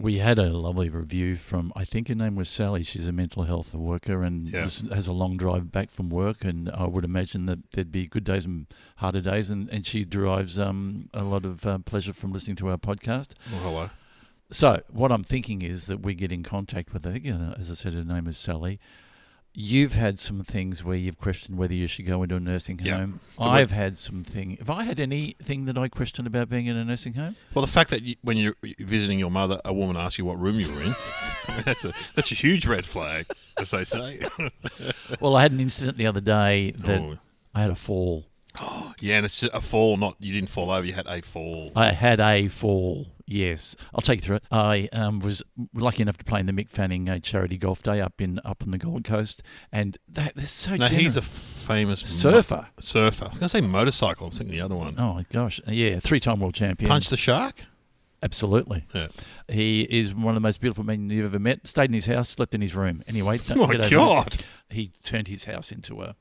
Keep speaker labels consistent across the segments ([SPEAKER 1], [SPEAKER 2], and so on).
[SPEAKER 1] We had a lovely review from, I think her name was Sally. She's a mental health worker and has a long drive back from work. And I would imagine that there'd be good days and harder days. And she derives a lot of pleasure from listening to our podcast.
[SPEAKER 2] Well, hello.
[SPEAKER 1] So what I'm thinking is that we get in contact with, I think, as I said, her name is Sally. You've had some things where you've questioned whether you should go into a nursing home. I've had something. Have I had anything that I questioned about being in a nursing home?
[SPEAKER 2] Well, the fact that when you're visiting your mother, a woman asks you what room you were in, I mean, that's a huge red flag, as they say.
[SPEAKER 1] Well, I had an incident the other day that I had a fall.
[SPEAKER 2] Yeah, and it's a fall, not you didn't fall over, you had a fall.
[SPEAKER 1] I had a fall, yes. I'll take you through it. I was lucky enough to play in the Mick Fanning charity golf day up on the Gold Coast, and they're so generous.
[SPEAKER 2] He's a famous
[SPEAKER 1] surfer.
[SPEAKER 2] I was going to say motorcycle, I was thinking the other one.
[SPEAKER 1] Oh, gosh. Yeah, 3-time world champion.
[SPEAKER 2] Punch the shark?
[SPEAKER 1] Absolutely.
[SPEAKER 2] Yeah.
[SPEAKER 1] He is one of the most beautiful men you've ever met. Stayed in his house, slept in his room. Anyway,
[SPEAKER 2] oh my God.
[SPEAKER 1] He turned his house into a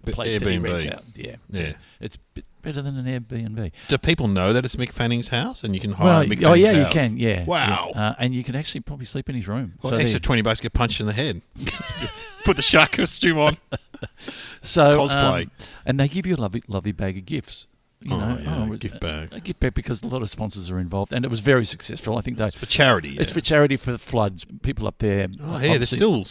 [SPEAKER 1] place that he rents out. Yeah. It's better than an Airbnb.
[SPEAKER 2] Do people know that it's Mick Fanning's house and you can hire Mick Fanning's house?
[SPEAKER 1] Oh, yeah, you can, yeah.
[SPEAKER 2] Wow.
[SPEAKER 1] Yeah. And you can actually probably sleep in his room.
[SPEAKER 2] Well, extra $20 get punched in the head. Put the shark costume on.
[SPEAKER 1] So,
[SPEAKER 2] cosplay.
[SPEAKER 1] And they give you a lovely bag of gifts.
[SPEAKER 2] A gift bag.
[SPEAKER 1] A gift bag because a lot of sponsors are involved, and it was very successful. I think
[SPEAKER 2] it's for charity. Yeah.
[SPEAKER 1] It's for charity for floods. People up there.
[SPEAKER 2] Oh, yeah, they're still.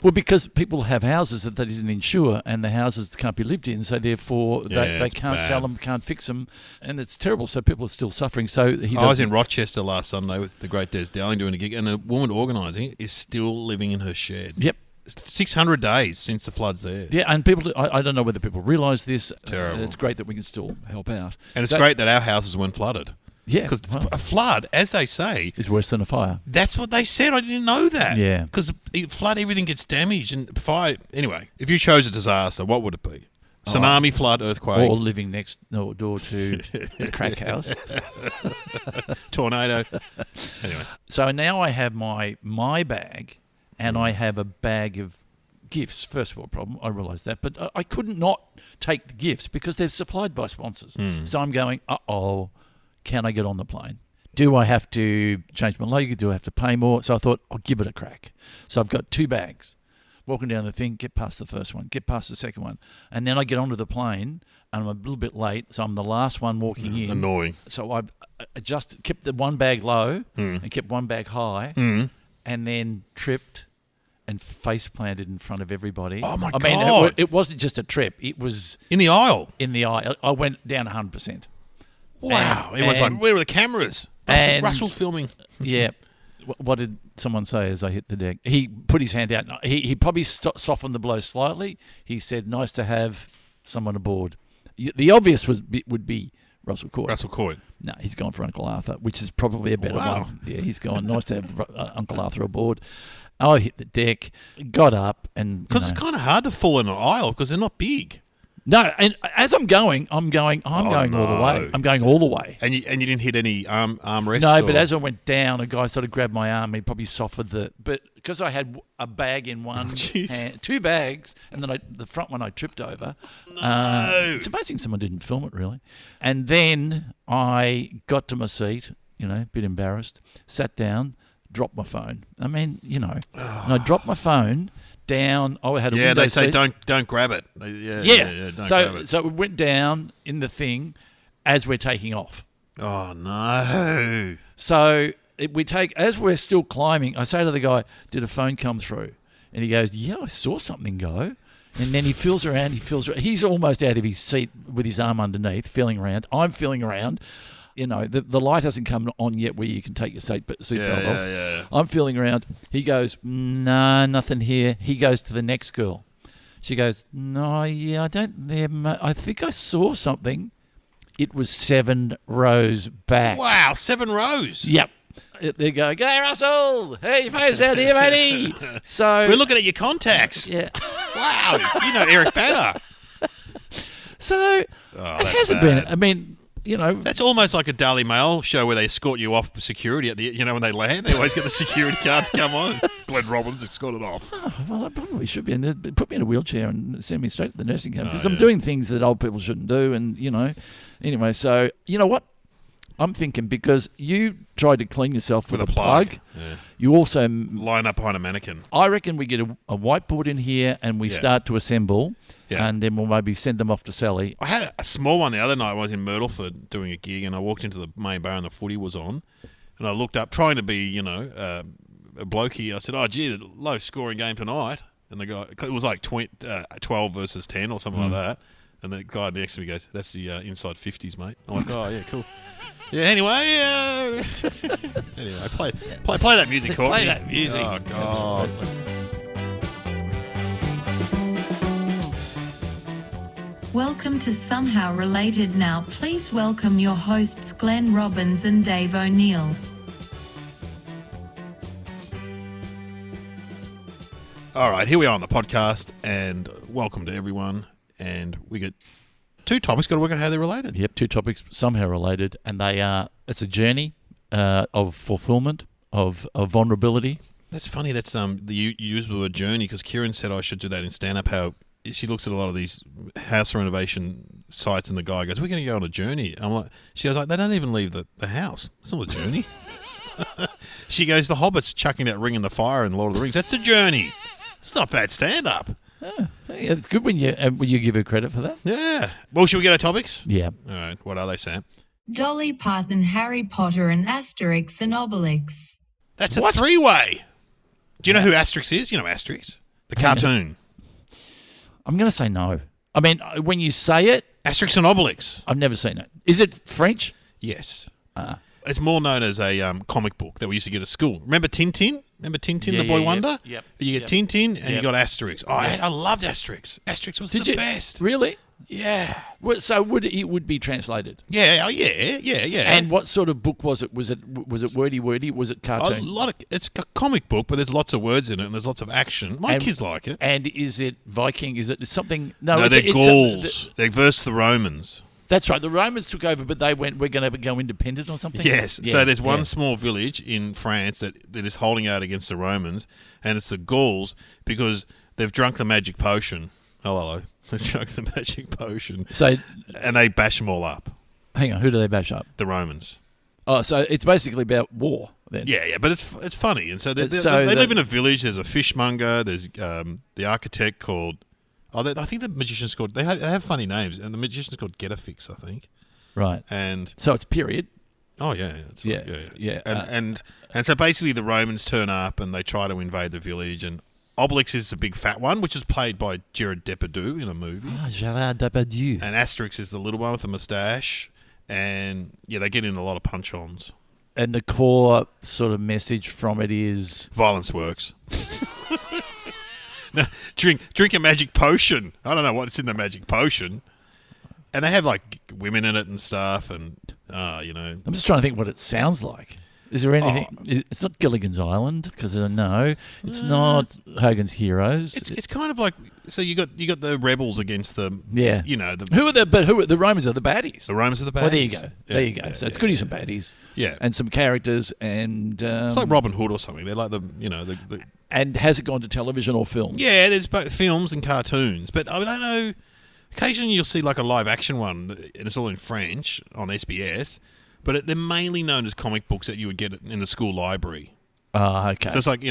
[SPEAKER 1] Well, because people have houses that they didn't insure, and the houses can't be lived in, so therefore they can't sell them, can't fix them, and it's terrible. So people are still suffering. So I
[SPEAKER 2] was in Rochester last Sunday with the great Des Dowling doing a gig, and a woman organising it is still living in her shed.
[SPEAKER 1] Yep.
[SPEAKER 2] 600 days since the flood's there.
[SPEAKER 1] Yeah, and people, I don't know whether people realise this.
[SPEAKER 2] Terrible.
[SPEAKER 1] It's great that we can still help out.
[SPEAKER 2] And it's great that our houses weren't flooded.
[SPEAKER 1] Yeah.
[SPEAKER 2] Because a flood, as they say...
[SPEAKER 1] is worse than a fire.
[SPEAKER 2] That's what they said. I didn't know that.
[SPEAKER 1] Yeah.
[SPEAKER 2] Because flood, everything gets damaged. And fire... Anyway, if you chose a disaster, what would it be? Tsunami, flood, earthquake?
[SPEAKER 1] Or living next door to a crack house.
[SPEAKER 2] Tornado. Anyway.
[SPEAKER 1] So now I have my bag... and I have a bag of gifts. First world problem, I realise that. But I couldn't not take the gifts because they're supplied by sponsors. So I'm going, can I get on the plane? Do I have to change my luggage? Do I have to pay more? So I thought, I'll give it a crack. So I've got 2 bags. Walking down the thing, get past the first one, get past the second one. And then I get onto the plane and I'm a little bit late. So I'm the last one walking in.
[SPEAKER 2] Annoying.
[SPEAKER 1] So I kept the one bag low and kept one bag high and then tripped and face planted in front of everybody.
[SPEAKER 2] Oh, my God.
[SPEAKER 1] I mean, it wasn't just a trip. It was...
[SPEAKER 2] in the aisle?
[SPEAKER 1] In the aisle. I went down 100%.
[SPEAKER 2] Wow. Everyone's like, where are the cameras? Russell's filming.
[SPEAKER 1] Yeah. What did someone say as I hit the deck? He put his hand out. He probably softened the blow slightly. He said, nice to have someone aboard. The obvious would be Russell Court. No, he's gone for Uncle Arthur, which is probably a better one. Yeah, he's gone, nice to have Uncle Arthur aboard. I hit the deck, got up, and
[SPEAKER 2] because it's kind of hard to fall in an aisle because they're not big.
[SPEAKER 1] No, and as I'm going all the way. I'm going all the way.
[SPEAKER 2] And you didn't hit any armrests?
[SPEAKER 1] No, but as I went down, a guy sort of grabbed my arm. He probably softened but because I had a bag in one hand, 2 bags, and then the front one I tripped over.
[SPEAKER 2] No.
[SPEAKER 1] It's amazing someone didn't film it, really. And then I got to my seat, a bit embarrassed, sat down, dropped my phone. I mean, and I dropped my phone down. I had a window
[SPEAKER 2] they say
[SPEAKER 1] seat.
[SPEAKER 2] Don't grab it.
[SPEAKER 1] Don't grab it. So it went down in the thing as we're taking off.
[SPEAKER 2] Oh no! So
[SPEAKER 1] as we're still climbing. I say to the guy, "Did a phone come through?" And he goes, "Yeah, I saw something go." And then he feels around. He's almost out of his seat with his arm underneath, feeling around. I'm feeling around. The light hasn't come on yet where you can take your seatbelt off.
[SPEAKER 2] Yeah.
[SPEAKER 1] I'm feeling around. He goes, no, nothing here. He goes to the next girl. She goes, no, yeah, I think I saw something. It was 7 rows back.
[SPEAKER 2] Wow, 7 rows.
[SPEAKER 1] Yep. They go, Russell, hey, phone's out here, matey. So
[SPEAKER 2] we're looking at your contacts.
[SPEAKER 1] Yeah.
[SPEAKER 2] Wow, Eric Banner.
[SPEAKER 1] So it hasn't been. I mean,
[SPEAKER 2] that's almost like a Daily Mail show where they escort you off security at the, when they land. They always get the security card to come on. Glenn Robbins escorted off.
[SPEAKER 1] Oh, well, I probably should be. Put me in a wheelchair and send me straight to the nursing home because I'm doing things that old people shouldn't do. And, anyway, so, you know what? I'm thinking because you tried to clean yourself with a plug.
[SPEAKER 2] Yeah.
[SPEAKER 1] You also
[SPEAKER 2] Line up behind a mannequin.
[SPEAKER 1] I reckon we get a whiteboard in here and we start to assemble, and then we'll maybe send them off to Sally.
[SPEAKER 2] I had a small one the other night. I was in Myrtleford doing a gig, and I walked into the main bar and the footy was on, and I looked up, trying to be, a blokey. I said, "Oh, gee, low scoring game tonight," and the guy, it was like 12 versus 10 or something like that, and the guy next to me goes, "That's the inside 50s, mate." I'm like, "Oh yeah, cool." Yeah. Anyway, play that music, Courtney.
[SPEAKER 1] Play that music.
[SPEAKER 2] Oh God.
[SPEAKER 3] Welcome to Somehow Related Now. Please welcome your hosts Glenn Robbins and Dave O'Neill.
[SPEAKER 2] All right, here we are on the podcast, and welcome to everyone. And we get two topics. Got to work out how they're related.
[SPEAKER 1] Yep, two topics somehow related, and they are. It's a journey of fulfillment, of vulnerability.
[SPEAKER 2] That's funny. That's you use the word journey because Kieran said I should do that in stand-up. How she looks at a lot of these house renovation sites, and the guy goes, "We're going to go on a journey." I'm like, she goes, "They don't even leave the house. It's not a journey." She goes, "The Hobbit's chucking that ring in the fire in Lord of the Rings. That's a journey. It's not bad stand-up."
[SPEAKER 1] It's good when you give her credit for that.
[SPEAKER 2] Yeah. Well, should we get our topics?
[SPEAKER 1] Yeah.
[SPEAKER 2] All right. What are they, Sam?
[SPEAKER 3] Dolly, Parton, Harry Potter, and Asterix and Obelix.
[SPEAKER 2] That's a three-way. Do you know who Asterix is? You know Asterix, the cartoon.
[SPEAKER 1] I'm going to say no. I mean, when you say it,
[SPEAKER 2] Asterix and Obelix.
[SPEAKER 1] I've never seen it. Is it French?
[SPEAKER 2] Yes. It's more known as a comic book that we used to get at school. Remember Tintin? The Boy Wonder?
[SPEAKER 1] Yep.
[SPEAKER 2] You get Tintin and you got Asterix. Oh, I loved Asterix. Asterix was the best.
[SPEAKER 1] Really?
[SPEAKER 2] Yeah.
[SPEAKER 1] So it would be translated?
[SPEAKER 2] Yeah. Oh, yeah.
[SPEAKER 1] And what sort of book was it? Was it wordy? Was it cartoon?
[SPEAKER 2] It's a comic book, but there's lots of words in it and there's lots of action. My kids like it.
[SPEAKER 1] And is it Viking? Is it something?
[SPEAKER 2] No, they're Gauls. They versed the Romans.
[SPEAKER 1] That's right. The Romans took over, but they went, we're going to go independent or something?
[SPEAKER 2] Yes. Yeah, so there's one small village in France that is holding out against the Romans, and it's the Gauls because they've drunk the magic potion. Oh, hello. They've drunk the magic potion. And they bash them all up.
[SPEAKER 1] Hang on. Who do they bash up?
[SPEAKER 2] The Romans.
[SPEAKER 1] Oh, so it's basically about war then?
[SPEAKER 2] Yeah. But it's funny. And so they live in a village. There's a fishmonger. There's the architect called... I think the magician's called... They have funny names, and the magician's called Getafix, I think.
[SPEAKER 1] Right.
[SPEAKER 2] And
[SPEAKER 1] so it's period.
[SPEAKER 2] Oh, yeah.
[SPEAKER 1] Yeah.
[SPEAKER 2] And so basically the Romans turn up, and they try to invade the village, and Obelix is the big fat one, which is played by Gerard Depardieu in a movie.
[SPEAKER 1] Gerard Depardieu.
[SPEAKER 2] And Asterix is the little one with the moustache, and, they get in a lot of punch-ons.
[SPEAKER 1] And the core sort of message from it is...
[SPEAKER 2] Violence works. No, drink a magic potion. I don't know what's in the magic potion. And they have, like, women in it and stuff, and, I'm
[SPEAKER 1] just trying to think what it sounds like. Is there anything... It's not Gilligan's Island, because no. It's not Hogan's Heroes.
[SPEAKER 2] It's kind of like... So you got the rebels against the...
[SPEAKER 1] Yeah. Who are the Romans are the baddies.
[SPEAKER 2] The Romans are the baddies.
[SPEAKER 1] Well, there you go. There you go. So it's goodies and baddies.
[SPEAKER 2] Yeah.
[SPEAKER 1] And some characters and...
[SPEAKER 2] it's like Robin Hood or something. They're like the...
[SPEAKER 1] And has it gone to television or film?
[SPEAKER 2] Yeah, there's both films and cartoons. But I don't know... Occasionally you'll see like a live action one, and it's all in French on SBS, but they're mainly known as comic books that you would get in the school library.
[SPEAKER 1] Okay.
[SPEAKER 2] So it's like,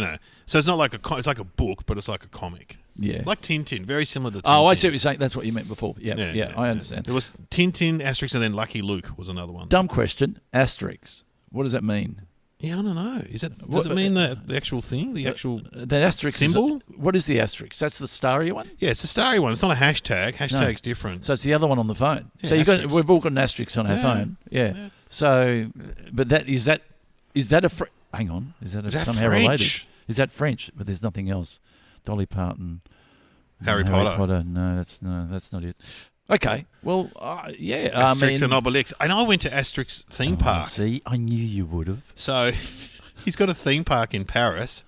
[SPEAKER 2] so it's not like it's like a book, but it's like a comic.
[SPEAKER 1] Yeah.
[SPEAKER 2] Like Tintin, very similar to Tintin.
[SPEAKER 1] Oh, I see what you're saying. That's what you meant before. Yeah, I understand.
[SPEAKER 2] It was Tintin, Asterix, and then Lucky Luke was another one.
[SPEAKER 1] Dumb question. Asterix. What does that mean?
[SPEAKER 2] Yeah, I don't know. Does it mean the actual thing? The actual
[SPEAKER 1] the asterisk
[SPEAKER 2] symbol?
[SPEAKER 1] What is the asterisk? That's the starry one?
[SPEAKER 2] Yeah, it's a starry one. It's not a hashtag. Hashtag's different.
[SPEAKER 1] So it's the other one on the phone.
[SPEAKER 2] Yeah,
[SPEAKER 1] so we've all got an asterisk on our phone. Yeah. So, but is that hang on. Is that somehow
[SPEAKER 2] French?
[SPEAKER 1] Related? Is that French? But there's nothing else. Dolly Parton.
[SPEAKER 2] Harry Potter.
[SPEAKER 1] No, that's not it. Okay. Well, yeah.
[SPEAKER 2] Asterix and Obelix. And I went to Asterix theme park.
[SPEAKER 1] See, I knew you would have.
[SPEAKER 2] So he's got a theme park in Paris,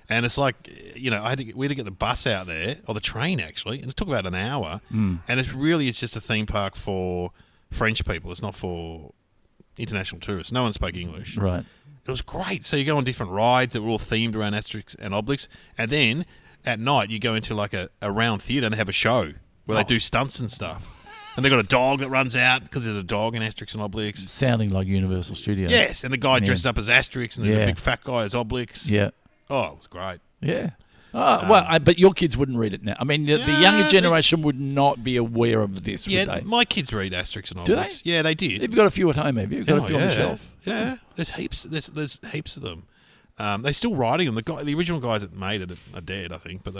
[SPEAKER 2] and it's like, we had to get the bus out there, or the train actually, and it took about an hour. And it's just a theme park for French people. It's not for international tourists. No one spoke English.
[SPEAKER 1] Right.
[SPEAKER 2] It was great. So you go on different rides that were all themed around Asterix and Obelix, and then at night you go into like a round theatre and they have a show where they do stunts and stuff. And they've got a dog that runs out because there's a dog in Asterix and Obelix.
[SPEAKER 1] Sounding like Universal Studios.
[SPEAKER 2] Yes, and the guy dressed up as Asterix, and there's a big fat guy as Obelix.
[SPEAKER 1] Yeah.
[SPEAKER 2] Oh, it was great.
[SPEAKER 1] Yeah. But your kids wouldn't read it now. I mean, the younger generation would not be aware of this, would they?
[SPEAKER 2] My kids read Asterix and Obelix.
[SPEAKER 1] Do they?
[SPEAKER 2] Yeah, they did.
[SPEAKER 1] Have you got a few at home, have you? You've got a few on the shelf?
[SPEAKER 2] Yeah, there's heaps. There's heaps of them. They're still writing them. The original guys that made it are dead, I think, but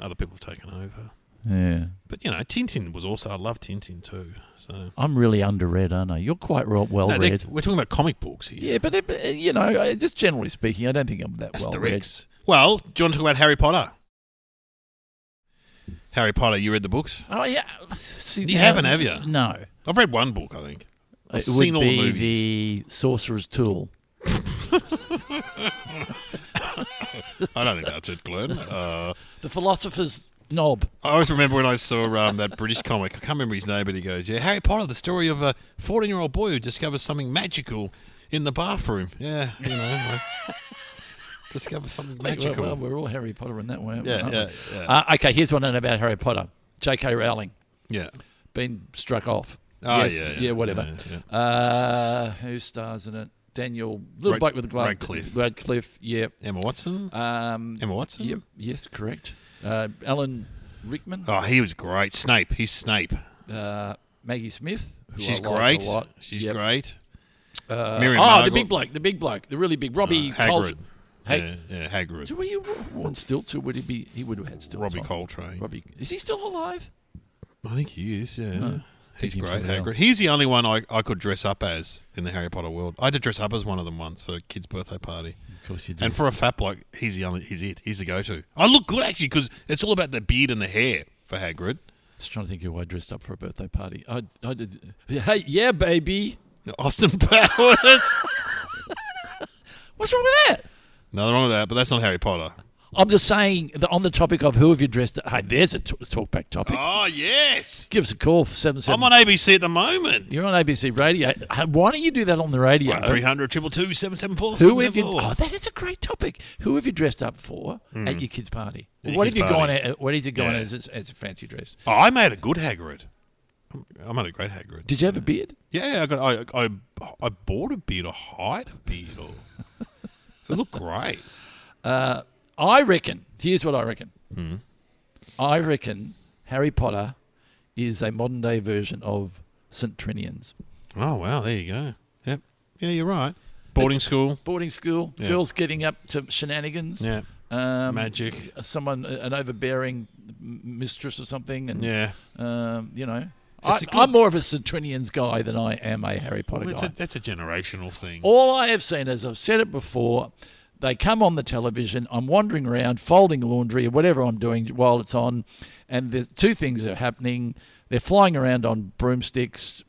[SPEAKER 2] other people have taken over.
[SPEAKER 1] Yeah.
[SPEAKER 2] But, Tintin was also... I love Tintin too. So
[SPEAKER 1] I'm really underread, aren't I? You're quite well read.
[SPEAKER 2] We're talking about comic books here.
[SPEAKER 1] Yeah, but, just generally speaking, I don't think I'm that well read.
[SPEAKER 2] Asterix. Well, do you want to talk about Harry Potter? Harry Potter, you read the books?
[SPEAKER 1] Oh, yeah.
[SPEAKER 2] You haven't, have you?
[SPEAKER 1] No.
[SPEAKER 2] I've read one book, I think. I've
[SPEAKER 1] It
[SPEAKER 2] seen
[SPEAKER 1] would
[SPEAKER 2] all the
[SPEAKER 1] be
[SPEAKER 2] movies.
[SPEAKER 1] the Sorcerer's Tool.
[SPEAKER 2] I don't think that's it, Glenn.
[SPEAKER 1] The Philosopher's Knob.
[SPEAKER 2] I always remember when I saw that British comic. I can't remember his name, but he goes, Harry Potter, the story of a 14-year-old boy who discovers something magical in the bathroom. Yeah, discover something magical.
[SPEAKER 1] Well, we're all Harry Potter in that way.
[SPEAKER 2] Yeah.
[SPEAKER 1] Okay, here's one about Harry Potter. J.K. Rowling.
[SPEAKER 2] Yeah.
[SPEAKER 1] Been struck off.
[SPEAKER 2] Oh,
[SPEAKER 1] yes,
[SPEAKER 2] yeah.
[SPEAKER 1] Whatever.
[SPEAKER 2] Yeah.
[SPEAKER 1] Who stars in it? Daniel, little bloke with the glove. Radcliffe, yeah.
[SPEAKER 2] Emma Watson? Emma Watson?
[SPEAKER 1] Yep, yes, correct. Alan Rickman.
[SPEAKER 2] Oh, he was great. Snape. He's Snape.
[SPEAKER 1] Maggie Smith. Who
[SPEAKER 2] She's
[SPEAKER 1] I like
[SPEAKER 2] great.
[SPEAKER 1] A lot.
[SPEAKER 2] She's
[SPEAKER 1] Yep.
[SPEAKER 2] great.
[SPEAKER 1] The big bloke, the really big Robbie
[SPEAKER 2] Hagrid.
[SPEAKER 1] Coltrane.
[SPEAKER 2] Yeah, Hagrid.
[SPEAKER 1] Were you on stilts, or would he be? He would have had stilts.
[SPEAKER 2] Robbie
[SPEAKER 1] on.
[SPEAKER 2] Coltrane.
[SPEAKER 1] Is he still alive?
[SPEAKER 2] I think he is, yeah.
[SPEAKER 1] Oh,
[SPEAKER 2] He's
[SPEAKER 1] thinking
[SPEAKER 2] great,
[SPEAKER 1] somebody
[SPEAKER 2] Hagrid.
[SPEAKER 1] else.
[SPEAKER 2] He's the only one I could dress up as in the Harry Potter world. I had to dress up as one of them once for a kid's birthday party.
[SPEAKER 1] Of course you did.
[SPEAKER 2] And for a fat bloke, he's it. He's the go-to. I look good, actually, because it's all about the beard and the hair for Hagrid.
[SPEAKER 1] Just trying to think who I dressed up for a birthday party. I did. Hey, yeah, baby.
[SPEAKER 2] Austin Powers.
[SPEAKER 1] What's wrong with that?
[SPEAKER 2] Nothing wrong with that, but that's not Harry Potter.
[SPEAKER 1] I'm just saying that on the topic of who have you dressed. Hey, there's a talkback topic.
[SPEAKER 2] Oh, yes.
[SPEAKER 1] Give us a call for 77.
[SPEAKER 2] I'm on ABC at the moment.
[SPEAKER 1] You're on ABC Radio. Why don't you do that on the radio?
[SPEAKER 2] 1300 222 774
[SPEAKER 1] Who have you? Oh, that is a great topic. Who have you dressed up for at your kid's party?
[SPEAKER 2] At
[SPEAKER 1] What
[SPEAKER 2] your
[SPEAKER 1] have you
[SPEAKER 2] kid's
[SPEAKER 1] gone?
[SPEAKER 2] party.
[SPEAKER 1] What have you gone
[SPEAKER 2] Yeah.
[SPEAKER 1] as a fancy dress?
[SPEAKER 2] Oh, I made a good Hagrid. I made a great Hagrid.
[SPEAKER 1] Did you have a beard?
[SPEAKER 2] Yeah, I bought a beard or hired a beard. It looked great.
[SPEAKER 1] I reckon. Here's what I reckon.
[SPEAKER 2] Mm.
[SPEAKER 1] I reckon Harry Potter is a modern day version of St. Trinian's.
[SPEAKER 2] Oh, wow, there you go. Yep. Yeah, you're right. Boarding school.
[SPEAKER 1] Boarding school,
[SPEAKER 2] Yeah.
[SPEAKER 1] girls getting up to shenanigans.
[SPEAKER 2] Yeah. Magic.
[SPEAKER 1] An overbearing mistress or something, and
[SPEAKER 2] Yeah.
[SPEAKER 1] I'm more of a St. Trinian's guy than I am a Harry Potter guy.
[SPEAKER 2] That's a generational thing.
[SPEAKER 1] All I have seen, as I've said it before, they come on the television, I'm wandering around, folding laundry or whatever I'm doing while it's on, and there's two things are happening. They're flying around on broomsticks.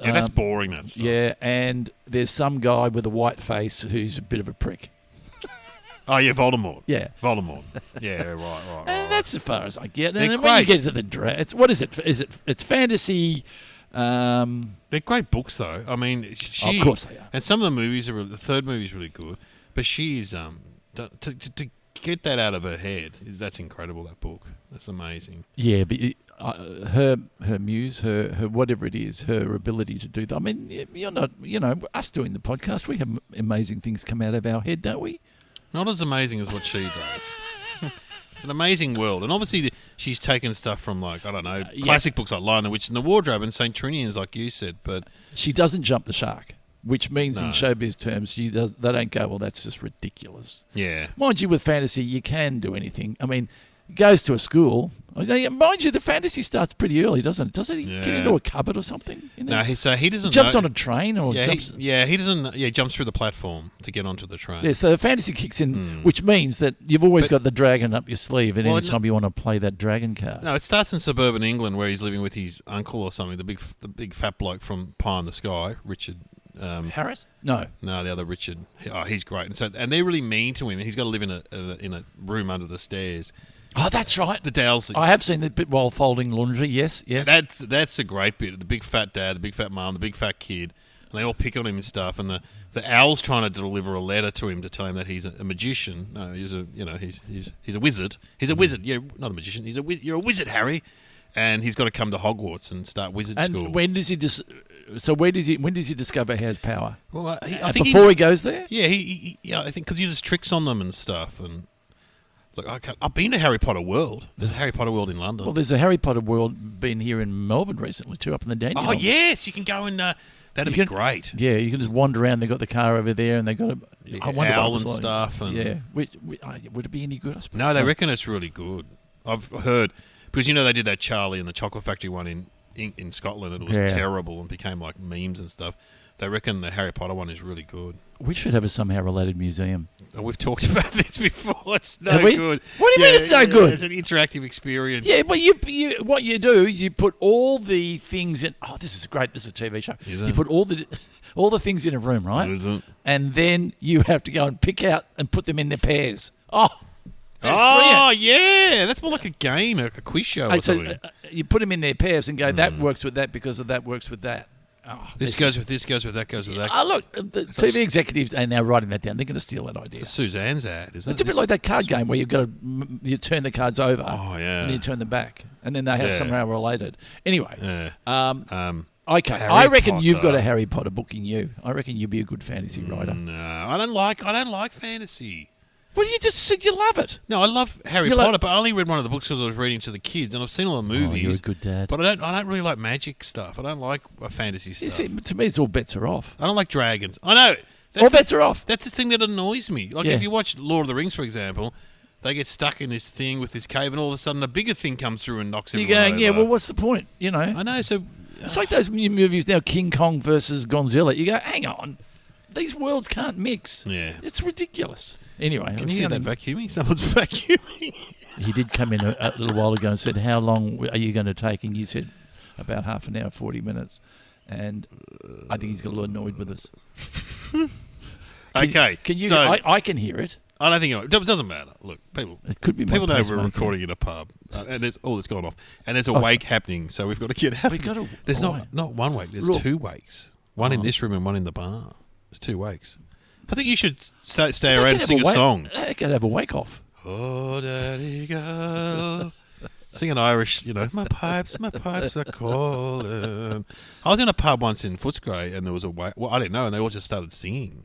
[SPEAKER 2] Yeah, that's boring, that stuff.
[SPEAKER 1] Yeah, and there's some guy with a white face who's a bit of a prick.
[SPEAKER 2] Oh, yeah, Voldemort.
[SPEAKER 1] Yeah.
[SPEAKER 2] Voldemort. Yeah, right.
[SPEAKER 1] And that's as far as I get.
[SPEAKER 2] They're
[SPEAKER 1] And when you
[SPEAKER 2] great.
[SPEAKER 1] get to the draft, what is it? It's fantasy.
[SPEAKER 2] They're great books, though. I mean,
[SPEAKER 1] Of course they are.
[SPEAKER 2] And some of the movies the third movie is really good, but she's to get that out of her head that's incredible. That book, that's amazing.
[SPEAKER 1] Yeah, but her muse, her whatever it is, her ability to do that. I mean, you're not, us doing the podcast, we have amazing things come out of our head, don't we?
[SPEAKER 2] Not as amazing as what she does. It's an amazing world, and obviously she's taken stuff from classic books like Lion, the Witch, and the Wardrobe, and St. Trinian's, like you said. But
[SPEAKER 1] she doesn't jump the shark, which means
[SPEAKER 2] No.
[SPEAKER 1] in showbiz terms, they don't go, well, that's just ridiculous.
[SPEAKER 2] yeah,
[SPEAKER 1] Mind you, with fantasy, you can do anything. I mean, goes to a school. Mind you, the fantasy starts pretty early, doesn't it? Doesn't he get
[SPEAKER 2] Yeah.
[SPEAKER 1] into a cupboard or something?
[SPEAKER 2] no, he doesn't.
[SPEAKER 1] Jumps
[SPEAKER 2] know,
[SPEAKER 1] on a train or jumps.
[SPEAKER 2] he doesn't. Yeah, jumps through the platform to get onto the train.
[SPEAKER 1] Yeah, so the fantasy kicks in, which means that you've always got the dragon up your sleeve, and
[SPEAKER 2] Well,
[SPEAKER 1] any time you want to play that dragon card.
[SPEAKER 2] No, it starts in suburban England where he's living with his uncle or something, the big fat bloke from Pie in the Sky, Richard.
[SPEAKER 1] Harris? No.
[SPEAKER 2] No, the other Richard. Oh, he's great, and they're really mean to him, and he's got to live in a room under the stairs.
[SPEAKER 1] Oh, that's right.
[SPEAKER 2] The Dalseys.
[SPEAKER 1] I have seen the bit while folding laundry. Yes.
[SPEAKER 2] That's a great bit. The big fat dad, the big fat mum, the big fat kid, and they all pick on him and stuff. And the owl's trying to deliver a letter to him to tell him that he's a magician. No, he's a wizard. He's a wizard. Yeah, not a magician. You're a wizard, Harry. and he's got to come to Hogwarts and start wizard school.
[SPEAKER 1] And when does he when does he discover he has power?
[SPEAKER 2] Well, I think
[SPEAKER 1] before he goes there?
[SPEAKER 2] Yeah, I think because he does tricks on them and stuff. And look, I've been to Harry Potter World. There's a Harry Potter World in London.
[SPEAKER 1] Well, there's a Harry Potter World been here in Melbourne recently too, up in the Dandenong.
[SPEAKER 2] Oh yes, you can go and that'd be great.
[SPEAKER 1] Yeah, you can just wander around. They've got the car over there, and they've got
[SPEAKER 2] owl and stuff. And
[SPEAKER 1] yeah, would it be any good? I suppose.
[SPEAKER 2] No, they reckon it's really good. I've heard because they did that Charlie and the Chocolate Factory one in Scotland, and it was terrible and became like memes and stuff. They reckon the Harry Potter one is really good.
[SPEAKER 1] We should have a somehow related museum.
[SPEAKER 2] Oh, we've talked about this before. It's no good.
[SPEAKER 1] What do you mean it's no good?
[SPEAKER 2] It's an interactive experience.
[SPEAKER 1] Yeah, but what you do is you put all the things in. Oh, this is great. This is a TV show. You put all the things in a room, right? And then you have to go and pick out and put them in their pairs. Oh. Brilliant.
[SPEAKER 2] Yeah, that's more like a game, like a quiz show or something.
[SPEAKER 1] You put them in their pairs and go, that works with that because of that works with that. Oh,
[SPEAKER 2] this goes with this, goes with that, goes with that.
[SPEAKER 1] Oh, look, the TV executives are now writing that down. They're going to steal that idea.
[SPEAKER 2] It's Suzanne's ad, isn't it?
[SPEAKER 1] It's a bit like that card game where you turn the cards over and you turn them back. And then they have somehow related. Anyway, okay. I reckon you've got a Harry Potter book in you. I reckon you'd be a good fantasy writer.
[SPEAKER 2] No, I don't like fantasy.
[SPEAKER 1] Well, you just said you love it.
[SPEAKER 2] No, I love Harry Potter, but I only read one of the books because I was reading to the kids, and I've seen all the movies.
[SPEAKER 1] Oh, you're a good dad.
[SPEAKER 2] But I don't really like magic stuff. I don't like fantasy stuff.
[SPEAKER 1] See, to me, it's all bets are off.
[SPEAKER 2] I don't like dragons. I know.
[SPEAKER 1] All bets are off.
[SPEAKER 2] That's the thing that annoys me. Like if you watch Lord of the Rings, for example, they get stuck in this thing with this cave, and all of a sudden a bigger thing comes through and knocks everyone over.
[SPEAKER 1] You're going, well, what's the point?
[SPEAKER 2] I know. So
[SPEAKER 1] it's like those new movies now, King Kong versus Godzilla. You go, hang on, these worlds can't mix.
[SPEAKER 2] Yeah,
[SPEAKER 1] it's ridiculous. Anyway,
[SPEAKER 2] can you hear that vacuuming? Someone's vacuuming.
[SPEAKER 1] He did come in a little while ago and said, "How long are you going to take?" And you said, "About half an hour, 40 minutes." And I think he's got a little annoyed with us.
[SPEAKER 2] Okay,
[SPEAKER 1] can you?
[SPEAKER 2] So,
[SPEAKER 1] I can hear it.
[SPEAKER 2] I don't think it doesn't matter. Look,
[SPEAKER 1] it could be
[SPEAKER 2] people know we're recording in a pub, and there's that's gone off, and there's a wake happening, so we've got to get out. There's not one wake. There's two wakes. One in this room and one in the bar. There's two wakes. I think you should stay around and sing a song.
[SPEAKER 1] I could have a wake off.
[SPEAKER 2] Oh, daddy girl. Sing an Irish, my pipes are calling. I was in a pub once in Footscray and there was a wake. Well, I didn't know, and they all just started singing.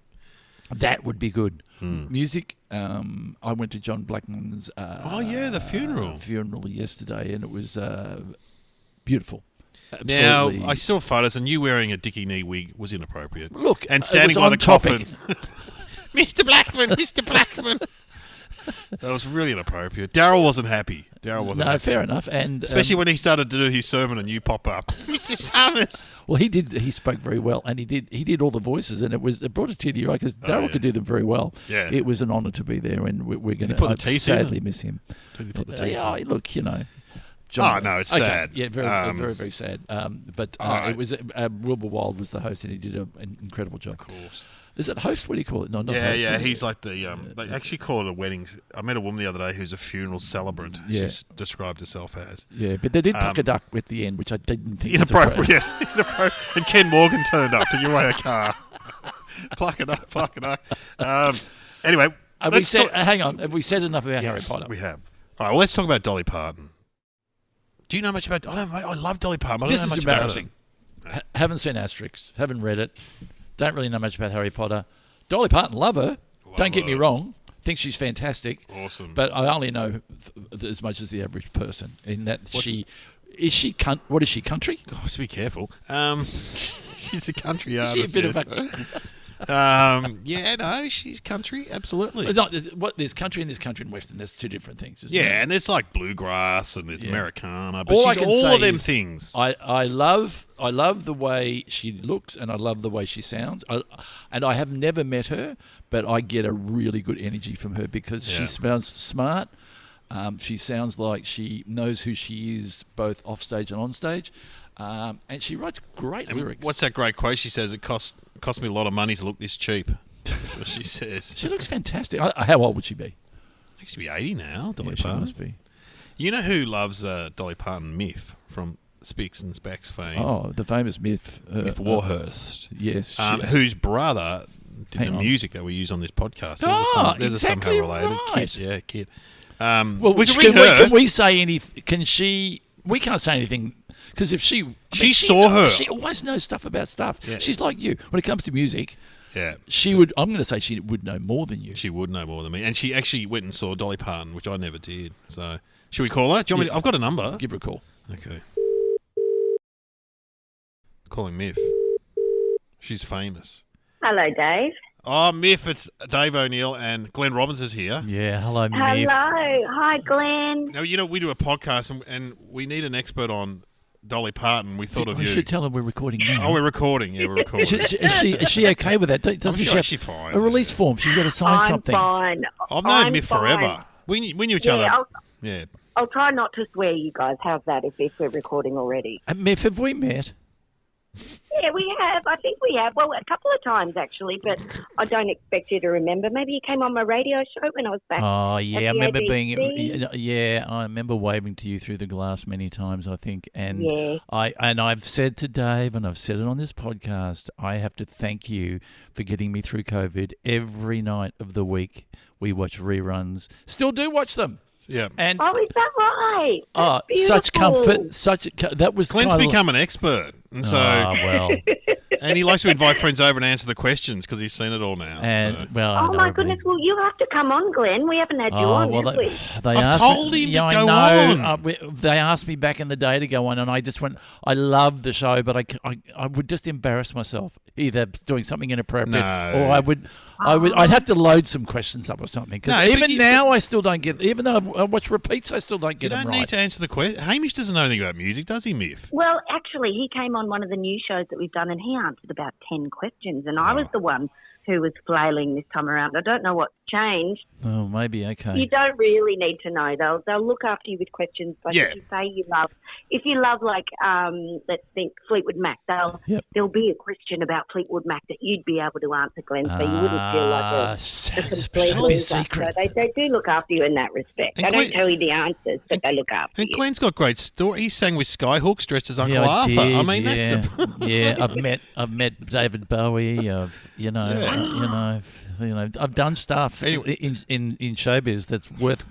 [SPEAKER 1] That would be good. Music. I went to John Blackman's.
[SPEAKER 2] The funeral.
[SPEAKER 1] Funeral yesterday, and it was beautiful. Absolutely.
[SPEAKER 2] Now, I saw photos, and you wearing a Dickie Knee wig was inappropriate.
[SPEAKER 1] Look,
[SPEAKER 2] and standing by the coffin. Mr. Blackman, Mr. Blackman. That was really inappropriate. Daryl wasn't happy.
[SPEAKER 1] No, fair enough. And
[SPEAKER 2] especially when he started to do his sermon and you pop up. Mr. Summers.
[SPEAKER 1] Well, he did. He spoke very well, and he did all the voices, and it brought a tear to your eye because Daryl could do them very well.
[SPEAKER 2] Yeah.
[SPEAKER 1] It was an honour to be there, and we're going to sadly miss him.
[SPEAKER 2] Did you put the teeth
[SPEAKER 1] look,
[SPEAKER 2] John, no, it's sad.
[SPEAKER 1] Yeah, very, very sad. But it was Wilbur Wilde was the host, and he did an incredible job.
[SPEAKER 2] Of course.
[SPEAKER 1] Is it host? What do you call it? No, not host.
[SPEAKER 2] Yeah. He's like the. They actually call it a weddings. I met a woman the other day who's a funeral celebrant.
[SPEAKER 1] Yeah.
[SPEAKER 2] She's described herself as.
[SPEAKER 1] Yeah, but they did pluck a duck at the end, which I didn't think
[SPEAKER 2] inappropriate. And Ken Morgan turned up to give away a car. Pluck a duck. Anyway,
[SPEAKER 1] hang on. Have we said enough about Harry Potter?
[SPEAKER 2] We have. All right. Well, let's talk about Dolly Parton. Do you know much about? I love Dolly Parton. I don't know much
[SPEAKER 1] embarrassing.
[SPEAKER 2] About her.
[SPEAKER 1] Haven't seen Asterix. Haven't read it. Don't really know much about Harry Potter. Dolly Parton, love her. Don't get me wrong. Think she's fantastic.
[SPEAKER 2] Awesome.
[SPEAKER 1] But I only know as much as the average person. In that what is she country?
[SPEAKER 2] Oh, so be careful. She's a country artist.
[SPEAKER 1] Is she a bit of a...
[SPEAKER 2] she's country, absolutely.
[SPEAKER 1] There's country and there's country and western. There's two different things, isn't
[SPEAKER 2] there? And there's like bluegrass and there's Americana, but
[SPEAKER 1] all
[SPEAKER 2] she's all of them things.
[SPEAKER 1] I love the way she looks and I love the way she sounds. And I have never met her, but I get a really good energy from her because she sounds smart. She sounds like she knows who she is, both off stage and on stage. And she writes great lyrics.
[SPEAKER 2] What's that great quote? She says, "It cost me a lot of money to look this cheap." That's what she says.
[SPEAKER 1] She looks fantastic. How old would she be?
[SPEAKER 2] I think she'd be 80 now, Dolly Parton.
[SPEAKER 1] She must be.
[SPEAKER 2] You know who loves Dolly Parton? Myf from Spicks and Spacks fame.
[SPEAKER 1] Oh, the famous Myf.
[SPEAKER 2] Myf Warhurst.
[SPEAKER 1] Yes.
[SPEAKER 2] Whose brother did the music that we use on this podcast. There's a somehow related
[SPEAKER 1] right.
[SPEAKER 2] kid.
[SPEAKER 1] Can we say any? Can she? we can't say anything because if she
[SPEAKER 2] saw her.
[SPEAKER 1] She always knows stuff about stuff.
[SPEAKER 2] Yeah.
[SPEAKER 1] She's like you when it comes to music.
[SPEAKER 2] Yeah.
[SPEAKER 1] She would. I'm going to say she would know more than you.
[SPEAKER 2] She would know more than me. And she actually went and saw Dolly Parton, which I never did. So, should we call her? Do you want me to, I've got a number.
[SPEAKER 1] Give her a call.
[SPEAKER 2] Okay. Calling Myf. She's famous.
[SPEAKER 4] Hello, Dave.
[SPEAKER 2] Oh, Myf, it's Dave O'Neill and Glenn Robbins is here.
[SPEAKER 1] Yeah, hello, Myf.
[SPEAKER 4] Hello. Hi, Glenn.
[SPEAKER 2] Now, we do a podcast and we need an expert on Dolly Parton. We thought of
[SPEAKER 1] We
[SPEAKER 2] you.
[SPEAKER 1] should tell her we're recording now.
[SPEAKER 2] Oh, we're recording. Yeah, we're recording.
[SPEAKER 1] Is she okay with that? Doesn't
[SPEAKER 2] sure
[SPEAKER 1] she have
[SPEAKER 2] she's fine.
[SPEAKER 1] a release form? She's got to sign
[SPEAKER 4] I'm
[SPEAKER 1] something.
[SPEAKER 4] fine.
[SPEAKER 2] I've known
[SPEAKER 4] I'm
[SPEAKER 2] Myf
[SPEAKER 4] fine.
[SPEAKER 2] forever. We knew each other. Yeah.
[SPEAKER 4] I'll try not to swear, you guys. How's that if we're recording already?
[SPEAKER 1] Myf, have we met?
[SPEAKER 4] Yeah, we have. I think we have. Well, a couple of times, actually, but I don't expect you to remember. Maybe you came on my radio show when I was back.
[SPEAKER 1] Oh, yeah, I
[SPEAKER 4] at the
[SPEAKER 1] remember
[SPEAKER 4] ABC.
[SPEAKER 1] Yeah, I remember waving to you through the glass many times, I think. And
[SPEAKER 4] Yeah.
[SPEAKER 1] I've said to Dave, and I've said it on this podcast, I have to thank you for getting me through COVID. Every night of the week, we watch reruns. Still do watch them.
[SPEAKER 2] Yeah.
[SPEAKER 1] And
[SPEAKER 4] Oh, is that right? That's
[SPEAKER 1] such
[SPEAKER 4] beautiful.
[SPEAKER 1] comfort. That was
[SPEAKER 2] Glenn's
[SPEAKER 1] kind of
[SPEAKER 2] become an expert. And so,
[SPEAKER 1] well.
[SPEAKER 2] and he likes to invite friends over and answer the questions because he's seen it all now.
[SPEAKER 1] And
[SPEAKER 2] so.
[SPEAKER 1] well, I
[SPEAKER 4] Oh,
[SPEAKER 1] know
[SPEAKER 4] my
[SPEAKER 1] everything.
[SPEAKER 4] goodness. Well, you have to come on, Glenn. We haven't had you on,
[SPEAKER 1] well,
[SPEAKER 4] have we?
[SPEAKER 1] they
[SPEAKER 2] I've
[SPEAKER 1] asked
[SPEAKER 2] told
[SPEAKER 1] me,
[SPEAKER 2] him to
[SPEAKER 1] yeah,
[SPEAKER 2] go
[SPEAKER 1] I
[SPEAKER 2] on.
[SPEAKER 1] know. They asked me back in the day to go on, and I just went. I love the show, but I would just embarrass myself either doing something inappropriate,
[SPEAKER 2] No.
[SPEAKER 1] or I'd have to load some questions up or something. Because
[SPEAKER 2] No, but
[SPEAKER 1] even
[SPEAKER 2] you-
[SPEAKER 1] now, I still don't get. Even though I watch repeats, I still don't
[SPEAKER 2] You
[SPEAKER 1] get them
[SPEAKER 2] don't
[SPEAKER 1] right.
[SPEAKER 2] need to answer the question. Hamish doesn't know anything about music, does he, Myf?
[SPEAKER 4] Well, actually, he came on one of the new shows that we've done, and he answered about 10 questions, and I was the one who was flailing this time around. I don't know what's changed.
[SPEAKER 1] Oh, maybe okay.
[SPEAKER 4] You don't really need to know. They'll look after you with questions. Like
[SPEAKER 2] Yeah.
[SPEAKER 4] if you love like let's think Fleetwood Mac, there'll be a question about Fleetwood Mac that you'd be able to answer, Glenn, so you wouldn't feel like a complete
[SPEAKER 1] Tell me a
[SPEAKER 4] loser.
[SPEAKER 1] secret.
[SPEAKER 4] So they do look after you in that respect.
[SPEAKER 2] And
[SPEAKER 4] They
[SPEAKER 2] Glenn-
[SPEAKER 4] don't tell you the answers, but they look after
[SPEAKER 2] And
[SPEAKER 4] you.
[SPEAKER 2] Glenn's got great story. He sang with Skyhooks dressed as Uncle
[SPEAKER 1] Yeah, I
[SPEAKER 2] Arthur.
[SPEAKER 1] did,
[SPEAKER 2] I mean,
[SPEAKER 1] yeah.
[SPEAKER 2] that's the...
[SPEAKER 1] Yeah, I've met David Bowie. I've done stuff
[SPEAKER 2] Anyway.
[SPEAKER 1] in showbiz that's worth.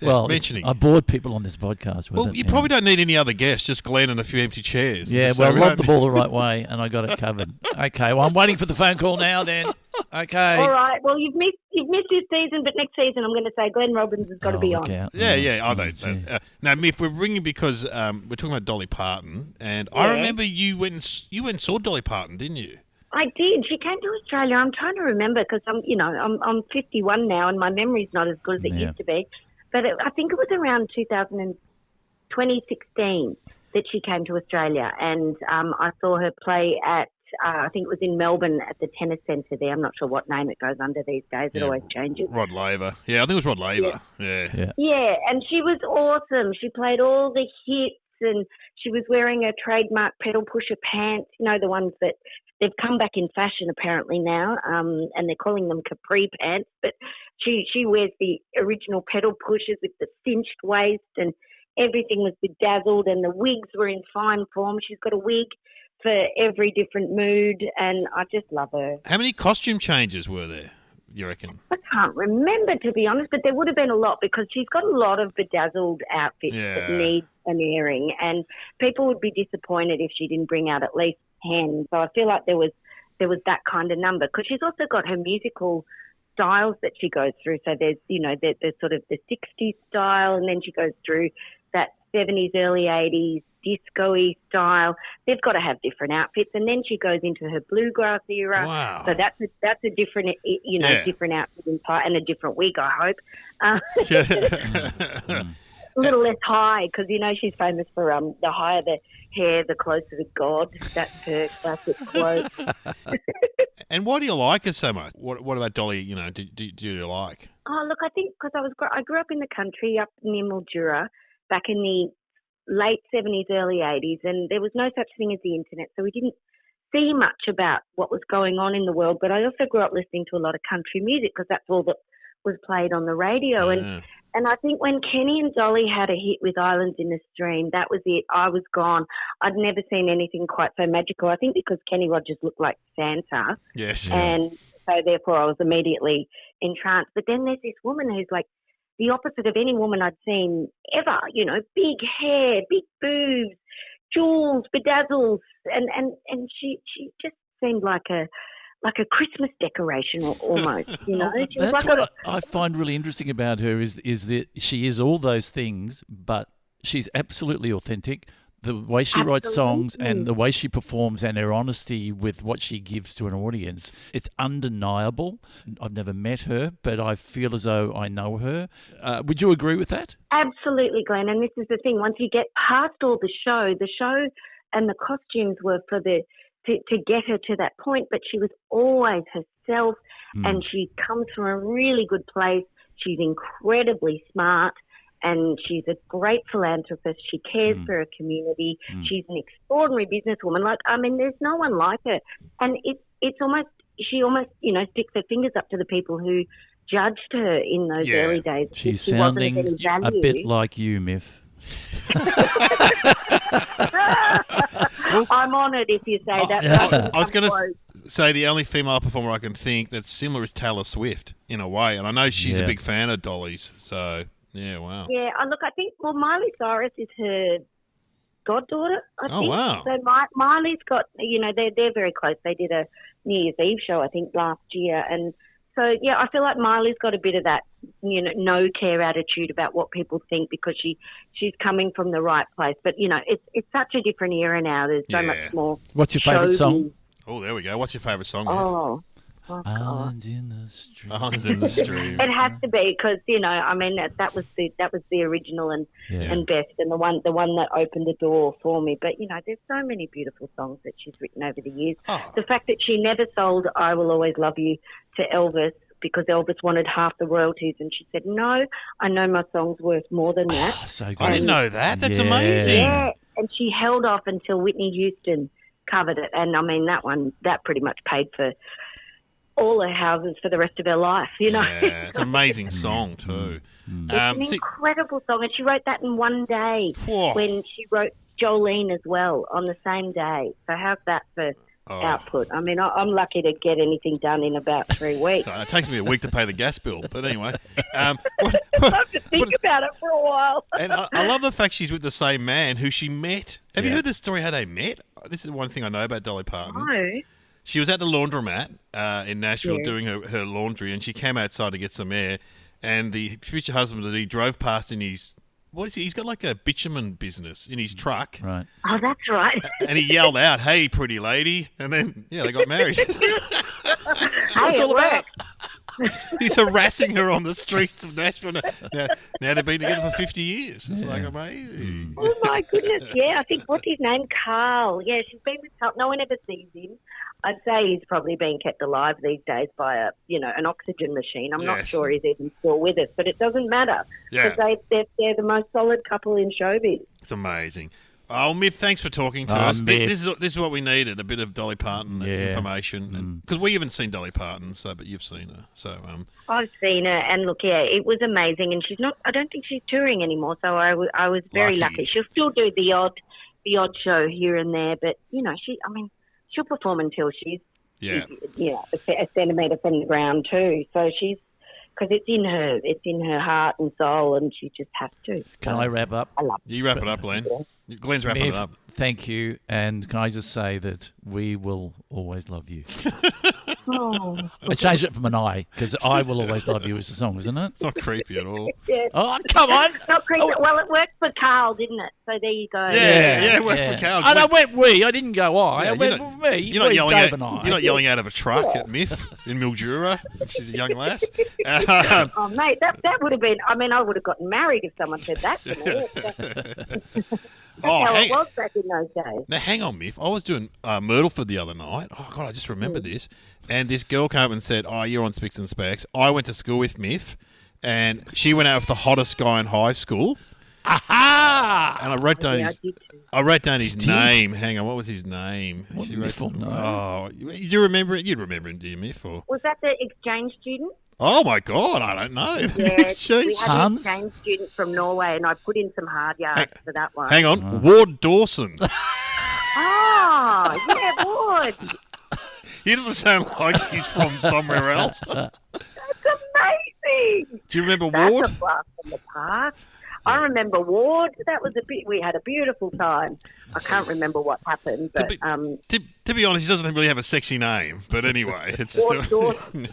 [SPEAKER 1] Well,
[SPEAKER 2] mentioning.
[SPEAKER 1] I bored people on this podcast with
[SPEAKER 2] Well,
[SPEAKER 1] it.
[SPEAKER 2] you probably don't need any other guests, just Glenn and a few empty chairs.
[SPEAKER 1] Yeah,
[SPEAKER 2] So
[SPEAKER 1] well, I
[SPEAKER 2] we
[SPEAKER 1] lobbed
[SPEAKER 2] don't-
[SPEAKER 1] the ball the right way, and I got it covered. Okay, well, I'm waiting for the phone call now. Then, okay.
[SPEAKER 4] All right. Well, you've missed this season, but next season I'm going to say Glenn Robbins has got to be
[SPEAKER 1] look
[SPEAKER 4] on.
[SPEAKER 1] out.
[SPEAKER 2] Yeah. I
[SPEAKER 1] gee.
[SPEAKER 2] don't. Now, Myf, we're ringing because we're talking about Dolly Parton, and I
[SPEAKER 4] Yeah.
[SPEAKER 2] remember you went and saw Dolly Parton, didn't you?
[SPEAKER 4] I did. She came to Australia. I'm trying to remember because I'm 51 now, and my memory's not as good as it
[SPEAKER 1] Yeah.
[SPEAKER 4] used to be. But I think it was around 2016 that she came to Australia, and I saw her play at I think it was in Melbourne at the tennis centre there. I'm not sure what name it goes under these days. It
[SPEAKER 2] Yeah.
[SPEAKER 4] always changes.
[SPEAKER 2] Rod Laver. Yeah, I think it was Rod Laver. Yeah.
[SPEAKER 4] Yeah, and she was awesome. She played all the hits, and she was wearing her trademark pedal pusher pants, the ones that they've come back in fashion apparently now, and they're calling them capri pants. But she wears the original pedal pushers with the cinched waist, and everything was bedazzled, and the wigs were in fine form. She's got a wig for every different mood, and I just love her.
[SPEAKER 2] How many costume changes were there, you reckon?
[SPEAKER 4] I can't remember, to be honest, but there would have been a lot because she's got a lot of bedazzled outfits that
[SPEAKER 2] Yeah.
[SPEAKER 4] need an airing, and people would be disappointed if she didn't bring out at least 10. So I feel like there was that kind of number because she's also got her musical styles that she goes through. So there's there's sort of the 60s style, and then she goes through that 70s, early 80s disco-y style. They've got to have different outfits, and then she goes into her bluegrass era.
[SPEAKER 2] Wow.
[SPEAKER 4] So that's a different,
[SPEAKER 2] Yeah.
[SPEAKER 4] different outfit and a different wig, I hope.
[SPEAKER 2] Yeah.
[SPEAKER 4] A little less high because, she's famous for the higher the hair, the closer to God. That's her classic quote.
[SPEAKER 2] And why do you like her so much? What about Dolly, do you like?
[SPEAKER 4] Oh, look, I think because I grew up in the country up near Mildura back in the late 70s, early 80s, and there was no such thing as the internet, so we didn't see much about what was going on in the world. But I also grew up listening to a lot of country music because that's all that was played on the radio.
[SPEAKER 2] Yeah.
[SPEAKER 4] And I think when Kenny and Dolly had a hit with Islands in the Stream, that was it. I was gone. I'd never seen anything quite so magical. I think because Kenny Rogers looked like Santa.
[SPEAKER 2] Yes.
[SPEAKER 4] And so therefore I was immediately entranced. But then there's this woman who's like the opposite of any woman I'd seen ever. You know, big hair, big boobs, jewels, bedazzles, and she just seemed like a Christmas decoration almost, you know. She was
[SPEAKER 1] That's
[SPEAKER 4] like
[SPEAKER 1] what I find really interesting about her is that she is all those things, but she's absolutely authentic. The way she writes songs and the way she performs and her honesty with what she gives to an audience, it's undeniable. I've never met her, but I feel as though I know her. Would you agree with that?
[SPEAKER 4] Absolutely, Glenn. And this is the thing. Once you get past all the show and the costumes were for to get her to that point, but she was always herself, and she comes from a really good place. She's incredibly smart. And she's a great philanthropist. She cares for her community. She's an extraordinary businesswoman. Like, I mean, there's no one like her. And it's almost, she almost, you know, sticks her fingers up to the people who judged her in those early days.
[SPEAKER 1] She's sounding a bit like you, Myf.
[SPEAKER 4] I'm honoured if you say that.
[SPEAKER 2] I was going to say the only female performer I can think that's similar is Taylor Swift in a way. And I know she's a big fan of Dolly's, so... Yeah, wow. Yeah,
[SPEAKER 4] look, I think, Miley Cyrus is her goddaughter, I think.
[SPEAKER 2] Oh, wow.
[SPEAKER 4] So Miley's got, you know, they're very close. They did a New Year's Eve show, I think, last year. And so, yeah, I feel like Miley's got a bit of that, you know, no care attitude about what people think because she's coming from the right place. But, you know, it's such a different era now. There's so much more.
[SPEAKER 1] What's your favourite song?
[SPEAKER 2] Oh, there we go. What's your favourite song?
[SPEAKER 4] Oh,
[SPEAKER 1] Islands in the Stream.
[SPEAKER 2] Islands in the Stream.
[SPEAKER 4] It has to be because, you know, I mean that was the original and best and the one that opened the door for me. But you know, there's so many beautiful songs that she's written over the years. Oh. The fact that she never sold "I Will Always Love You" to Elvis because Elvis wanted half the royalties, and she said, "No, I know my song's worth more than that."
[SPEAKER 1] Oh, so good.
[SPEAKER 2] I didn't know that. That's amazing.
[SPEAKER 4] Yeah, and she held off until Whitney Houston covered it, and I mean that pretty much paid for all her houses for the rest of her life, you know.
[SPEAKER 2] Yeah, it's an amazing song too.
[SPEAKER 4] It's an incredible song, and she wrote that in one day when she wrote Jolene as well on the same day. So how's that for output? I mean, I'm lucky to get anything done in about 3 weeks.
[SPEAKER 2] It takes me a week to pay the gas bill, but anyway.
[SPEAKER 4] I have to think about it for a while.
[SPEAKER 2] And I love the fact she's with the same man who she met. Have you heard the story how they met? This is one thing I know about Dolly Parton.
[SPEAKER 4] No.
[SPEAKER 2] She was at the laundromat in Nashville doing her laundry, and she came outside to get some air. And the future husband that he drove past in his he's got like a bitumen business in his truck.
[SPEAKER 1] Right.
[SPEAKER 4] Oh, that's right.
[SPEAKER 2] And he yelled out, "Hey, pretty lady!" And then they got married.
[SPEAKER 4] Hey, it worked.
[SPEAKER 2] He's harassing her on the streets of Nashville. Now they've been together for 50 years. It's like amazing.
[SPEAKER 4] Oh my goodness! Yeah, I think what's his name, Carl. Yeah, she's been with Carl. No one ever sees him. I'd say he's probably being kept alive these days by an oxygen machine. I'm not sure he's even still with us, but it doesn't matter because they're the most solid couple in showbiz.
[SPEAKER 2] It's amazing. Oh, Myf, thanks for talking to us. This is what we needed, a bit of Dolly Parton information. Because we haven't seen Dolly Parton, but you've seen her. So
[SPEAKER 4] I've seen her, and look, it was amazing. And she's not. I don't think she's touring anymore, so I was very lucky. She'll still do the odd show here and there, but you know, she'll perform until she's a centimetre from the ground too. So she's. Because it's in her heart and soul, and she just has to.
[SPEAKER 1] Can I wrap up?
[SPEAKER 4] I love it.
[SPEAKER 2] You wrap it up, Glenn. Yeah. Glenn's wrapping it up.
[SPEAKER 1] Thank you, and can I just say that we will always love you. I changed it from an I, because I will always love you is the song, isn't it?
[SPEAKER 2] It's not creepy at all.
[SPEAKER 1] Oh, come on.
[SPEAKER 4] Not creepy. Well, it worked for Carl, didn't it? So there you go.
[SPEAKER 2] Yeah, it worked for Carl.
[SPEAKER 1] And I went we. I didn't go I. I went me.
[SPEAKER 2] You're not yelling out of a truck at Myf in Mildura. She's a young lass.
[SPEAKER 4] Oh, mate, that would have been... I mean, I would have gotten married if someone said that to me. That's how it was back in those days.
[SPEAKER 2] Now, hang on, Myf. I was doing Myrtleford the other night. Oh, God, I just remember this. And this girl came up and said, you're on Spicks and Specs. I went to school with Myf, and she went out with the hottest guy in high school.
[SPEAKER 1] Aha!
[SPEAKER 2] And I wrote down his name. Hang on, what was his name? You remember it? You'd remember him, do you, Myf? Or?
[SPEAKER 4] Was that the exchange student?
[SPEAKER 2] Oh, my God, I don't know.
[SPEAKER 4] Yeah, we had an exchange student from Norway, and I put in some hard yards for that one.
[SPEAKER 2] Hang on, Ward Dawson.
[SPEAKER 4] Oh, yeah, Ward.
[SPEAKER 2] He doesn't sound like he's from somewhere else.
[SPEAKER 4] That's amazing.
[SPEAKER 2] Do you remember
[SPEAKER 4] That's
[SPEAKER 2] Ward?
[SPEAKER 4] a blast from the past. I remember Ward. That was we had a beautiful time. I can't remember what happened, but
[SPEAKER 2] To be honest, he doesn't really have a sexy name. But anyway, it's
[SPEAKER 4] Ward
[SPEAKER 2] still.
[SPEAKER 4] Dawson.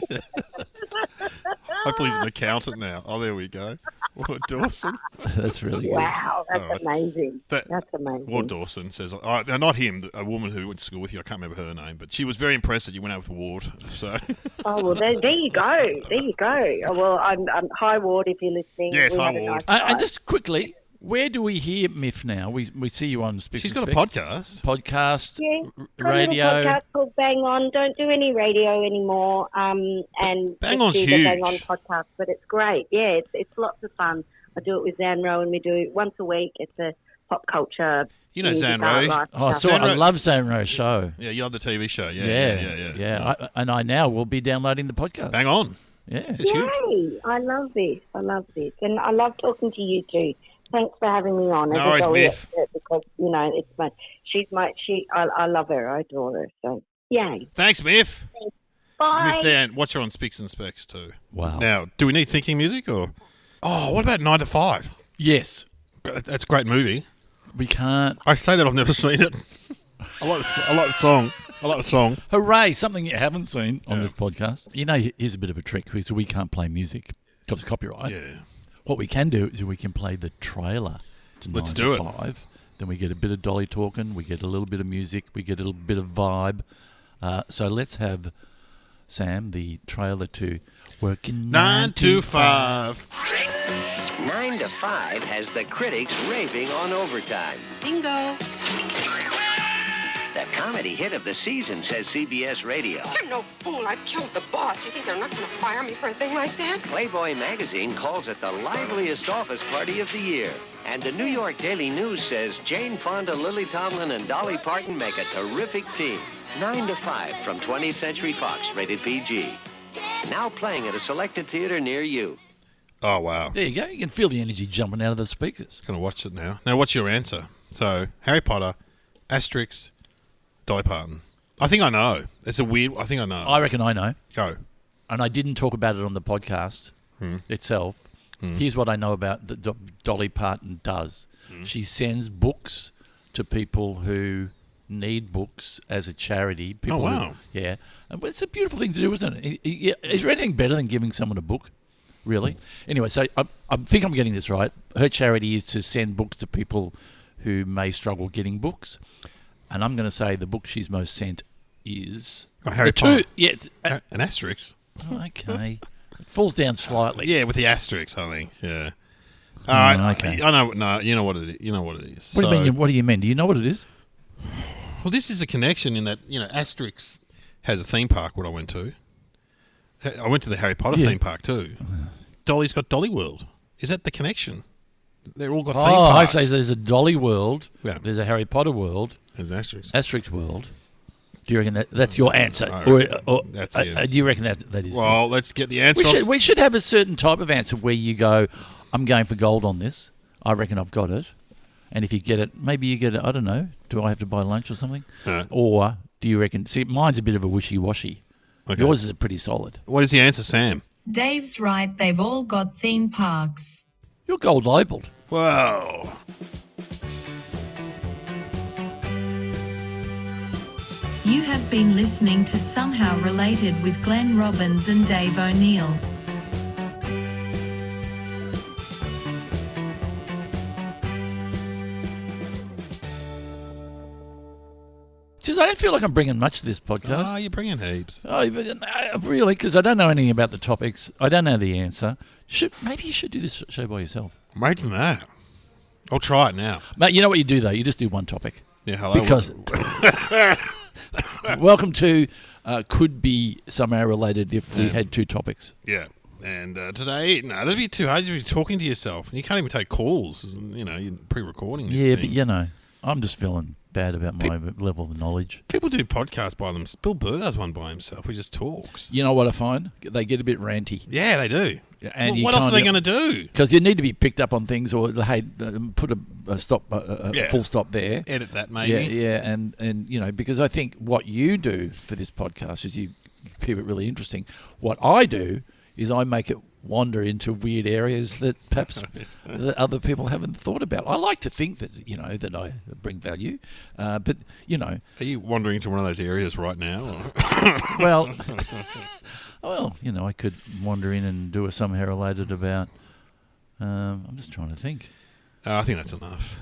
[SPEAKER 2] Hopefully he's an accountant now. Oh, there we go. Ward Dawson.
[SPEAKER 1] That's really good.
[SPEAKER 4] Wow, that's
[SPEAKER 2] All right.
[SPEAKER 4] amazing.
[SPEAKER 2] That's
[SPEAKER 4] amazing.
[SPEAKER 2] Ward Dawson says, no, not him, a woman who went to school with you. I can't remember her name, but she was very impressed that you went out with Ward. So.
[SPEAKER 4] Oh, well, there you go. There you go. Oh, well, I'm hi, Ward, if you're listening.
[SPEAKER 2] Yes,
[SPEAKER 4] We
[SPEAKER 2] hi,
[SPEAKER 4] had a
[SPEAKER 2] Ward.
[SPEAKER 4] nice
[SPEAKER 1] And
[SPEAKER 4] time.
[SPEAKER 1] just quickly, where do we hear Myf now? We see you on Speaks
[SPEAKER 2] She's
[SPEAKER 1] and
[SPEAKER 2] got a
[SPEAKER 1] Specs.
[SPEAKER 2] podcast.
[SPEAKER 1] Podcast,
[SPEAKER 4] Yeah, got
[SPEAKER 1] radio.
[SPEAKER 4] a little podcast called Bang On. Don't do any radio anymore. And
[SPEAKER 2] Bang
[SPEAKER 4] just
[SPEAKER 2] On's
[SPEAKER 4] do the Bang
[SPEAKER 2] huge.
[SPEAKER 4] On podcast, but it's great. Yeah, it's lots of fun. I do it with Zan Rowe, and we do it once a week. It's a pop culture.
[SPEAKER 2] You know
[SPEAKER 4] music,
[SPEAKER 2] Zan
[SPEAKER 4] art,
[SPEAKER 2] Rowe?
[SPEAKER 4] life
[SPEAKER 1] Oh,
[SPEAKER 4] stuff.
[SPEAKER 1] so I
[SPEAKER 2] Sandra-
[SPEAKER 1] love Zanro's show.
[SPEAKER 2] Yeah, you love the TV show. Yeah.
[SPEAKER 1] And I now will be downloading the podcast.
[SPEAKER 2] Bang on.
[SPEAKER 1] Yeah.
[SPEAKER 2] It's huge.
[SPEAKER 4] Yay! I love this. And I love talking to you too. Thanks for having me on.
[SPEAKER 2] No
[SPEAKER 4] as a
[SPEAKER 2] worries,
[SPEAKER 4] Dolly
[SPEAKER 2] Myf.
[SPEAKER 4] expert, because I love her. I adore her. So yay!
[SPEAKER 2] Thanks, Myf.
[SPEAKER 4] Bye.
[SPEAKER 2] Myf there, and watch her on Speaks and Specs too.
[SPEAKER 1] Wow.
[SPEAKER 2] Now, do we need thinking music or? Oh, what about 9 to 5?
[SPEAKER 1] Yes.
[SPEAKER 2] That's a great movie.
[SPEAKER 1] We can't.
[SPEAKER 2] I say that I've never seen it. I like the song.
[SPEAKER 1] Hooray! Something you haven't seen on this podcast. You know, here's a bit of a trick. So we can't play music because of copyright.
[SPEAKER 2] Yeah.
[SPEAKER 1] What we can do is we can play the trailer to
[SPEAKER 2] Let's
[SPEAKER 1] 9
[SPEAKER 2] do
[SPEAKER 1] to
[SPEAKER 2] it.
[SPEAKER 1] 5. Then we get a bit of Dolly talking. We get a little bit of music. We get a little bit of vibe. So let's have, Sam, the trailer to Working
[SPEAKER 2] 9 to 5.
[SPEAKER 5] 9 to 5 has the critics raving on Overtime.
[SPEAKER 6] Bingo.
[SPEAKER 5] The comedy hit of the season, says CBS Radio.
[SPEAKER 6] You're no fool. I killed the boss. You think they're not going to fire me for a thing like that?
[SPEAKER 5] Playboy magazine calls it the liveliest office party of the year. And the New York Daily News says Jane Fonda, Lily Tomlin, and Dolly Parton make a terrific team. 9 to 5 from 20th Century Fox, rated PG. Now playing at a selected theater near you.
[SPEAKER 2] Oh, wow.
[SPEAKER 1] There you go. You can feel the energy jumping out of the speakers.
[SPEAKER 2] Going to watch it now. Now, what's your answer? So, Harry Potter, Asterix, Dolly Parton. I think I know. It's a weird... I think I know.
[SPEAKER 1] I reckon I know.
[SPEAKER 2] Go.
[SPEAKER 1] And I didn't talk about it on the podcast itself. Here's what I know about that Dolly Parton does. She sends books to people who need books as a charity. People
[SPEAKER 2] Oh, wow.
[SPEAKER 1] Yeah. And it's a beautiful thing to do, isn't it? Is there anything better than giving someone a book? Really? Anyway, so I think I'm getting this right. Her charity is to send books to people who may struggle getting books. And I'm going to say the book she's most sent is...
[SPEAKER 2] Harry
[SPEAKER 1] the
[SPEAKER 2] Potter.
[SPEAKER 1] two. Yeah.
[SPEAKER 2] An Asterix.
[SPEAKER 1] Okay. It falls down slightly.
[SPEAKER 2] Yeah, with the Asterix, I think. Yeah. All right.
[SPEAKER 1] okay.
[SPEAKER 2] I know. No, you know what it is. You know what it is.
[SPEAKER 1] What do you mean? What do you mean? Do you know what it is?
[SPEAKER 2] Well, this is a connection in that, Asterix has a theme park, what I went to. I went to the Harry Potter theme park too. Dolly's got Dolly World. Is that the connection? They're all got theme
[SPEAKER 1] Oh, I
[SPEAKER 2] parks.
[SPEAKER 1] say there's a Dolly world.
[SPEAKER 2] Yeah.
[SPEAKER 1] There's a Harry Potter world.
[SPEAKER 2] There's Asterix.
[SPEAKER 1] Asterix world. Do you reckon that's your answer?
[SPEAKER 2] I
[SPEAKER 1] Or,
[SPEAKER 2] reckon that's the answer.
[SPEAKER 1] do you reckon that is?
[SPEAKER 2] Well, let's get the answer.
[SPEAKER 1] we should have a certain type of answer where you go, I'm going for gold on this. I reckon I've got it. And if you get it, maybe you get it, I don't know, do I have to buy lunch or something? Or do you reckon, see, mine's a bit of a wishy-washy.
[SPEAKER 2] Okay.
[SPEAKER 1] Yours is pretty solid.
[SPEAKER 2] What is the answer, Sam?
[SPEAKER 3] Dave's right, they've all got theme parks.
[SPEAKER 1] You're gold labelled.
[SPEAKER 2] Whoa.
[SPEAKER 3] You have been listening to Somehow Related with Glenn Robbins and Dave O'Neill.
[SPEAKER 1] Just, I don't feel like I'm bringing much to this podcast.
[SPEAKER 2] Oh, you're bringing heaps.
[SPEAKER 1] Oh, but, really, because I don't know anything about the topics. I don't know the answer. Maybe you should do this show by yourself.
[SPEAKER 2] Imagine that. I'll try it now.
[SPEAKER 1] Mate, you know what you do, though? You just do one topic.
[SPEAKER 2] Yeah, hello.
[SPEAKER 1] Because welcome to could be somehow related if we had two topics.
[SPEAKER 2] Yeah. And today, no, that'd be too hard. You'd be talking to yourself. You can't even take calls. You're pre-recording this
[SPEAKER 1] Yeah,
[SPEAKER 2] thing.
[SPEAKER 1] but I'm just feeling bad about my level of knowledge.
[SPEAKER 2] People do podcasts by them. Bill Burr does one by himself. He just talks.
[SPEAKER 1] You know what I find? They get a bit ranty.
[SPEAKER 2] Yeah, they do.
[SPEAKER 1] And
[SPEAKER 2] Well, what else are they going to do?
[SPEAKER 1] Because you need to be picked up on things, or hey, put a stop,
[SPEAKER 2] Yeah.
[SPEAKER 1] full stop there.
[SPEAKER 2] Edit that, maybe.
[SPEAKER 1] Yeah, and because I think what you do for this podcast is you keep it really interesting. What I do is I make it wander into weird areas that perhaps that other people haven't thought about. I like to think that, that I bring value, but,
[SPEAKER 2] Are you wandering into one of those areas right now? Or?
[SPEAKER 1] well, I could wander in and do a somehow related about, I'm just trying to think.
[SPEAKER 2] I think that's enough.